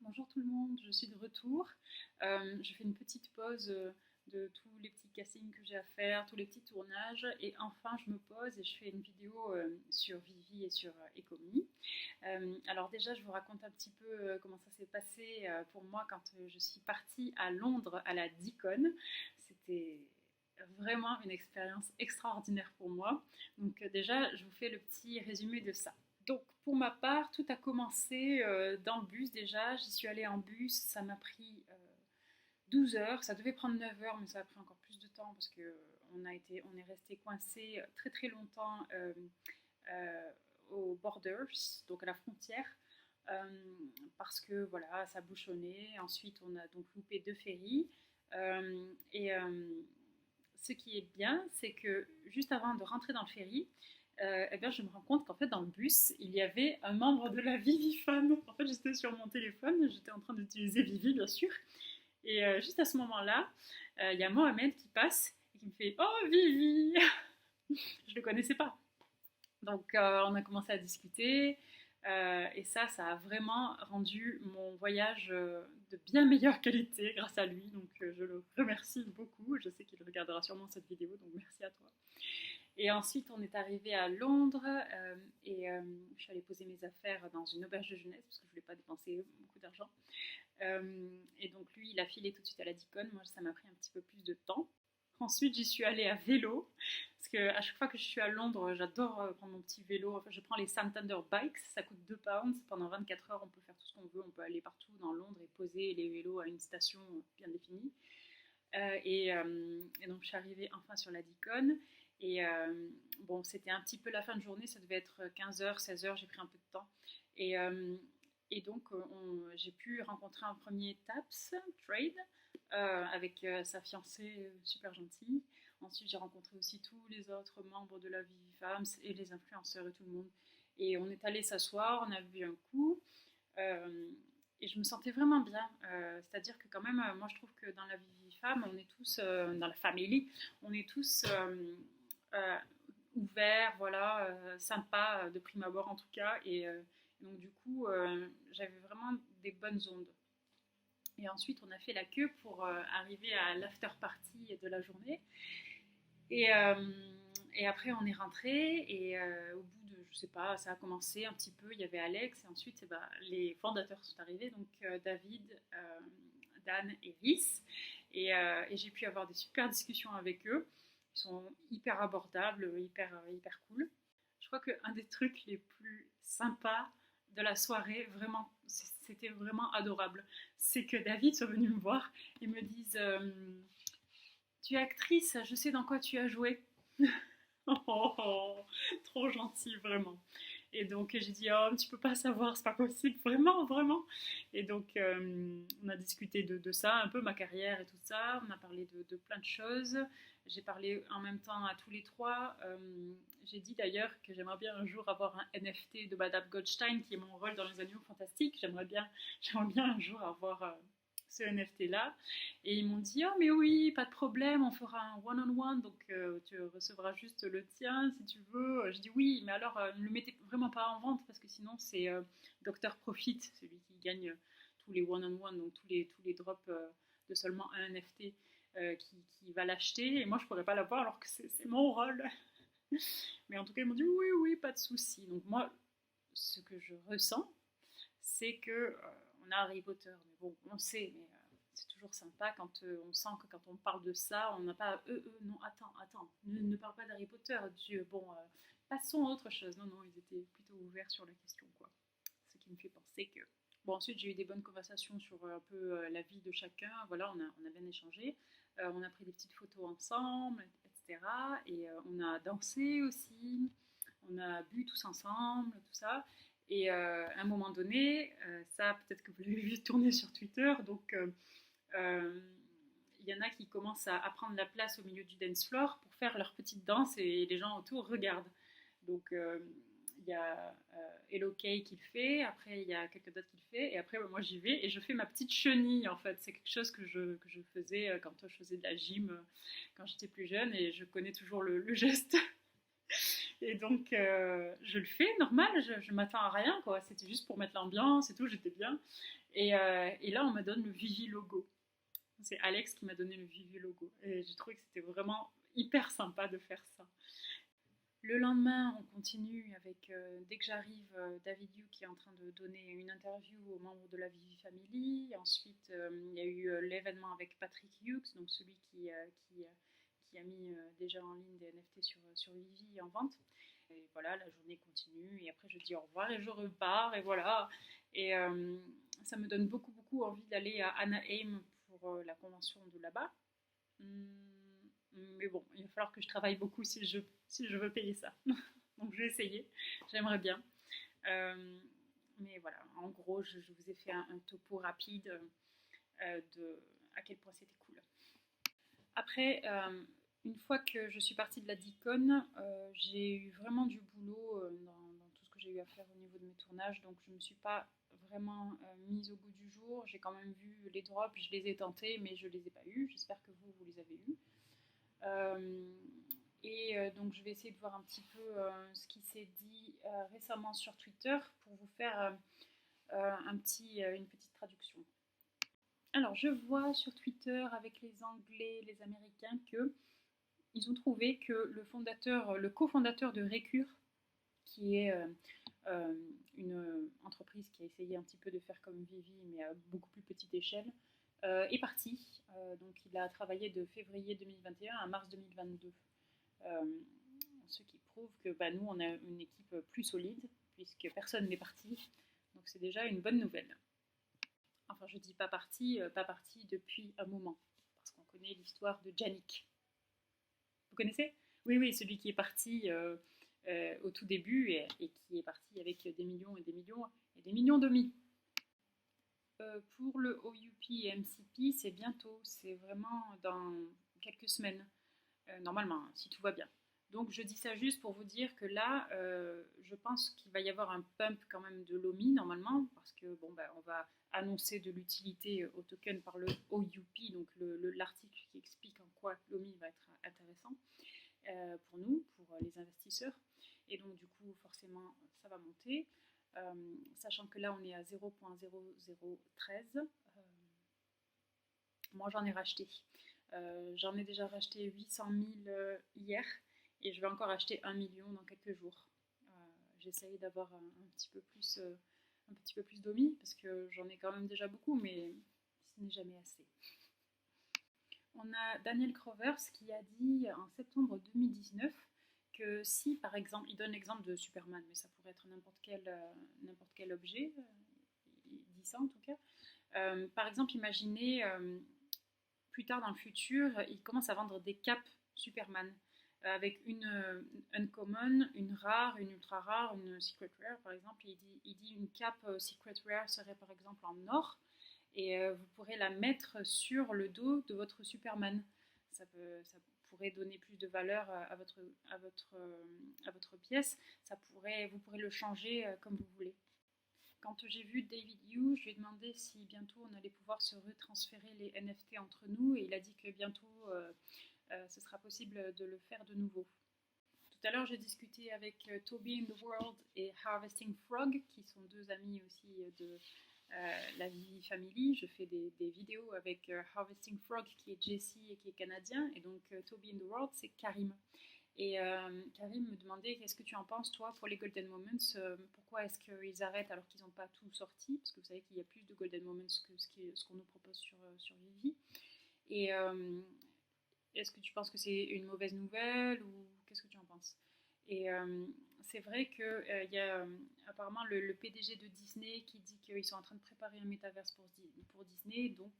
Bonjour tout le monde, je suis de retour. Je fais une petite pause de tous les petits castings que j'ai à faire, tous les petits tournages, et enfin je me pose et je fais une vidéo sur Vivi et sur Ecomi. Alors déjà, je vous raconte un petit peu comment ça s'est passé pour moi quand je suis partie à Londres à la Deacon. C'était vraiment une expérience extraordinaire pour moi. Donc déjà, je vous fais le petit résumé de ça. Donc pour ma part, tout a commencé dans le bus déjà. J'y suis allée en bus, ça m'a pris 12 heures. Ça devait prendre 9 heures, mais ça a pris encore plus de temps parce que on est resté coincé très très longtemps euh, aux borders, donc à la frontière, parce que voilà, ça bouchonnait. Ensuite, on a donc loupé deux ferries. Et ce qui est bien, c'est que juste avant de rentrer dans le ferry, eh bien, je me rends compte qu'en fait, dans le bus, il y avait un membre de la Vivifam. En fait, j'étais sur mon téléphone, j'étais en train d'utiliser Vivi, bien sûr. Et juste à ce moment-là, il y a Mohamed qui passe et qui me fait «Oh, Vivi!» Je ne le connaissais pas. Donc, on a commencé à discuter. Et ça a vraiment rendu mon voyage de bien meilleure qualité grâce à lui. Donc, je le remercie beaucoup. Je sais qu'il regardera sûrement cette vidéo, donc merci à toi. Et ensuite, on est arrivé à Londres et je suis allée poser mes affaires dans une auberge de jeunesse parce que je ne voulais pas dépenser beaucoup d'argent. Et donc, lui, il a filé tout de suite à la Deacon. Moi, ça m'a pris un petit peu plus de temps. Ensuite, j'y suis allée à vélo. Parce qu'à chaque fois que je suis à Londres, j'adore prendre mon petit vélo. Enfin, je prends les Santander Bikes, ça coûte 2 pounds. Pendant 24 heures, on peut faire tout ce qu'on veut. On peut aller partout dans Londres et poser les vélos à une station bien définie. Et donc, je suis arrivée enfin sur la Deacon. Et bon, c'était un petit peu la fin de journée. Ça devait être 15 heures, 16 heures. J'ai pris un peu de temps. Et, euh, et donc, j'ai pu rencontrer un premier TAPS, Trade, avec sa fiancée super gentille. Ensuite, j'ai rencontré aussi tous les autres membres de la Vivifams et les influenceurs et tout le monde. Et on est allé s'asseoir, on a bu un coup. Euh, et je me sentais vraiment bien. C'est-à-dire que quand même, moi je trouve que dans la Vivifam, on est tous, dans la famille, on est tous euh, ouverts, voilà, sympas de prime abord en tout cas. Et donc du coup, j'avais vraiment des bonnes ondes. Et ensuite, on a fait la queue pour arriver à l'after party de la journée. Et, euh, et après, on est rentré. Et au bout de, je sais pas, ça a commencé un petit peu. Il y avait Alex. Et ensuite, eh ben, les fondateurs sont arrivés. Donc, David, Dan et Rhys. Et j'ai pu avoir des super discussions avec eux. Ils sont hyper abordables, hyper cool. Je crois qu'un des trucs les plus sympas de la soirée, vraiment, c'était vraiment adorable, c'est que David soit venu me voir et me dise tu es actrice, je sais dans quoi tu as joué. Oh, trop gentil, vraiment. Et donc j'ai dit, oh, tu peux pas savoir, c'est pas possible, vraiment, vraiment. Et donc on a discuté de ça, un peu ma carrière et tout ça. On a parlé de plein de choses. J'ai parlé en même temps à tous les trois. J'ai dit d'ailleurs que j'aimerais bien un jour avoir un NFT de Madame Goldstein, qui est mon rôle dans les Animaux Fantastiques. J'aimerais bien un jour avoir ce NFT-là. Et ils m'ont dit, oh mais oui, pas de problème, on fera un one-on-one, donc tu recevras juste le tien si tu veux. Je dis oui, mais alors ne le mettez vraiment pas en vente parce que sinon c'est Dr Profit, celui qui gagne tous les one-on-one, donc tous les drops de seulement un NFT qui va l'acheter. Et moi je pourrais pas l'avoir alors que c'est mon rôle. Mais en tout cas ils m'ont dit oui, oui, pas de souci. Donc moi, ce que je ressens, c'est que on a Harry Potter, mais bon, on sait, mais c'est toujours sympa quand on sent que quand on parle de ça, on n'a pas non, attends, ne parle pas d'Harry Potter, Dieu, bon, passons à autre chose. Non, non, ils étaient plutôt ouverts sur la question, quoi. Ce qui me fait penser que. Bon, ensuite, j'ai eu des bonnes conversations sur un peu la vie de chacun. Voilà, on a bien échangé. On a pris des petites photos ensemble, etc. Et on a dansé aussi. On a bu tous ensemble, tout ça. Et à un moment donné, ça peut-être que vous l'avez vu tourner sur Twitter, donc il y en a qui commencent à prendre la place au milieu du dance floor pour faire leur petite danse et les gens autour regardent. Donc il y a Hello Kay qui le fait, après il y a quelqu'un d'autre qui le fait, et après moi j'y vais et je fais ma petite chenille en fait. C'est quelque chose que je faisais quand je faisais de la gym quand j'étais plus jeune et je connais toujours le geste. Et donc, je le fais normal, je m'attends à rien, quoi. C'était juste pour mettre l'ambiance et tout, j'étais bien. Et là, on me donne le Vivi logo. C'est Alex qui m'a donné le Vivi logo. Et j'ai trouvé que c'était vraiment hyper sympa de faire ça. Le lendemain, on continue avec, dès que j'arrive, David Yu qui est en train de donner une interview aux membres de la Vivi Family. Ensuite, il y a eu l'événement avec Patrick Hughes, donc celui qui a mis déjà en ligne des NFT sur Vivi en vente. Et voilà, la journée continue. Et après, je dis au revoir et je repars. Et voilà. Et ça me donne beaucoup, beaucoup envie d'aller à Anaheim pour la convention de là-bas. Mais bon, il va falloir que je travaille beaucoup si je veux payer ça. Donc je vais essayer, j'aimerais bien. Mais voilà, en gros, je vous ai fait un topo rapide de à quel point c'était cool. Après, une fois que je suis partie de la Dicon, j'ai eu vraiment du boulot dans tout ce que j'ai eu à faire au niveau de mes tournages, donc je ne me suis pas vraiment mise au goût du jour. J'ai quand même vu les drops, je les ai tentés, mais je ne les ai pas eus. J'espère que vous les avez eus. Donc je vais essayer de voir un petit peu ce qui s'est dit récemment sur Twitter pour vous faire une petite traduction. Alors je vois sur Twitter avec les Anglais, les Américains que ils ont trouvé que le cofondateur de Recure, qui est une entreprise qui a essayé un petit peu de faire comme Vivi mais à beaucoup plus petite échelle, est parti. Donc il a travaillé de février 2021 à mars 2022. Ce qui prouve que nous, on a une équipe plus solide, puisque personne n'est parti. Donc c'est déjà une bonne nouvelle. Enfin, je dis pas parti depuis un moment, parce qu'on connaît l'histoire de Yannick. Vous connaissez? Oui, oui, celui qui est parti au tout début et qui est parti avec des millions et des millions et des millions de mi. Pour le OUP et MCP, c'est bientôt, c'est vraiment dans quelques semaines, normalement, si tout va bien. Donc je dis ça juste pour vous dire que là, je pense qu'il va y avoir un pump quand même de l'OMI normalement, parce que on va annoncer de l'utilité au token par le OUP, donc l'article qui explique en quoi l'OMI va être intéressant pour nous, pour les investisseurs. Et donc du coup, forcément, ça va monter. Sachant que là, on est à 0.0013. Moi, j'en ai racheté. J'en ai déjà racheté 800 000 hier et je vais encore acheter 1 million dans quelques jours. J'essaye d'avoir un petit peu plus d'OMI parce que j'en ai quand même déjà beaucoup, mais ce n'est jamais assez. On a Daniel Crovers qui a dit en septembre 2019 que si, par exemple, il donne l'exemple de Superman, mais ça pourrait être n'importe quel objet, il dit ça en tout cas. Par exemple, imaginez plus tard dans le futur, il commence à vendre des capes Superman avec une uncommon, une rare, une ultra rare, une secret rare par exemple. Il dit une cape secret rare serait par exemple en or et vous pourrez la mettre sur le dos de votre Superman. Ça pourrait donner plus de valeur à votre pièce. Vous pourrez le changer comme vous voulez. Quand j'ai vu David Yu, je lui ai demandé si bientôt on allait pouvoir se retransférer les NFT entre nous et il a dit que bientôt ce sera possible de le faire de nouveau. Tout à l'heure, j'ai discuté avec Toby in the World et Harvesting Frog, qui sont deux amis aussi de la Vivi Family. Je fais des vidéos avec Harvesting Frog qui est Jesse et qui est canadien, et donc Toby in the World, c'est Karim. Et Karim me demandait qu'est-ce que tu en penses toi pour les Golden Moments, pourquoi est-ce qu'ils arrêtent alors qu'ils n'ont pas tout sorti, parce que vous savez qu'il y a plus de Golden Moments que ce qu'on nous propose sur Vivi. Et est-ce que tu penses que c'est une mauvaise nouvelle ou qu'est-ce que tu en penses? Et c'est vrai qu'il y a apparemment le PDG de Disney qui dit qu'ils sont en train de préparer un métaverse pour Disney, donc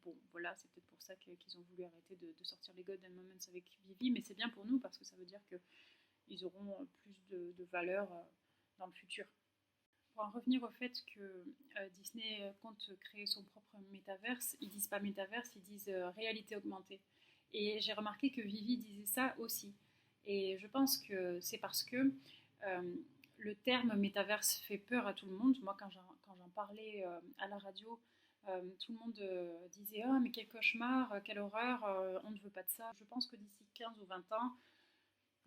bon, voilà, c'est peut-être pour ça qu'ils ont voulu arrêter de sortir les Golden Moments avec Vivi, mais c'est bien pour nous parce que ça veut dire qu'ils auront plus de valeur dans le futur. Pour en revenir au fait que Disney compte créer son propre métaverse, ils disent pas métaverse, ils disent réalité augmentée. Et j'ai remarqué que Vivi disait ça aussi. Et je pense que c'est parce que le terme métaverse fait peur à tout le monde. Moi, quand j'en parlais à la radio, tout le monde disait « Ah, mais quel cauchemar, quelle horreur, on ne veut pas de ça ». Je pense que d'ici 15 ou 20 ans,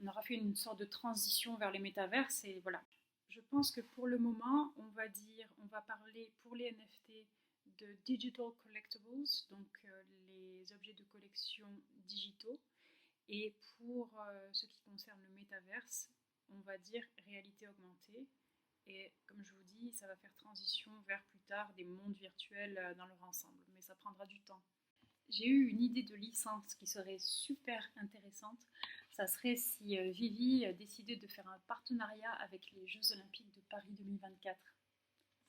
on aura fait une sorte de transition vers les métaverses et voilà. Je pense que pour le moment, on va parler pour les NFT de digital collectibles, donc les objets de collection digitaux. Et pour ce qui concerne le métaverse, on va dire réalité augmentée. Et comme je vous dis, ça va faire transition vers plus tard des mondes virtuels dans leur ensemble, mais ça prendra du temps. J'ai eu une idée de licence qui serait super intéressante. Ça serait si Vivi décidait de faire un partenariat avec les Jeux Olympiques de Paris 2024.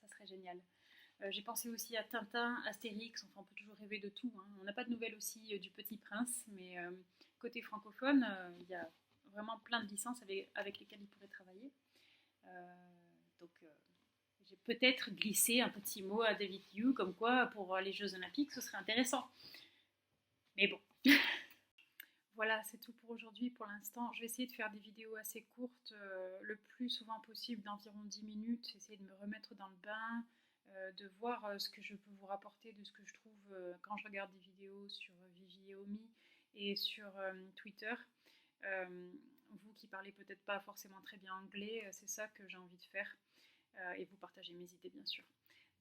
Ça serait génial. J'ai pensé aussi à Tintin, Astérix, enfin on peut toujours rêver de tout, hein. On n'a pas de nouvelles aussi du Petit Prince, mais côté francophone, il y a vraiment plein de licences avec lesquelles il pourrait travailler. Euh, donc j'ai peut-être glissé un petit mot à David Yu, comme quoi pour les Jeux Olympiques ce serait intéressant. Mais bon, voilà, c'est tout pour aujourd'hui pour l'instant. Je vais essayer de faire des vidéos assez courtes, le plus souvent possible, d'environ 10 minutes, essayer de me remettre dans le bain, de voir ce que je peux vous rapporter de ce que je trouve quand je regarde des vidéos sur Vivi et Omi et sur Twitter. Euh, Vous qui parlez peut-être pas forcément très bien anglais, c'est ça que j'ai envie de faire et vous partager mes idées bien sûr.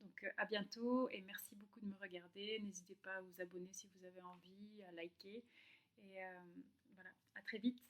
Donc à bientôt et merci beaucoup de me regarder. N'hésitez pas à vous abonner si vous avez envie, à liker et voilà, à très vite.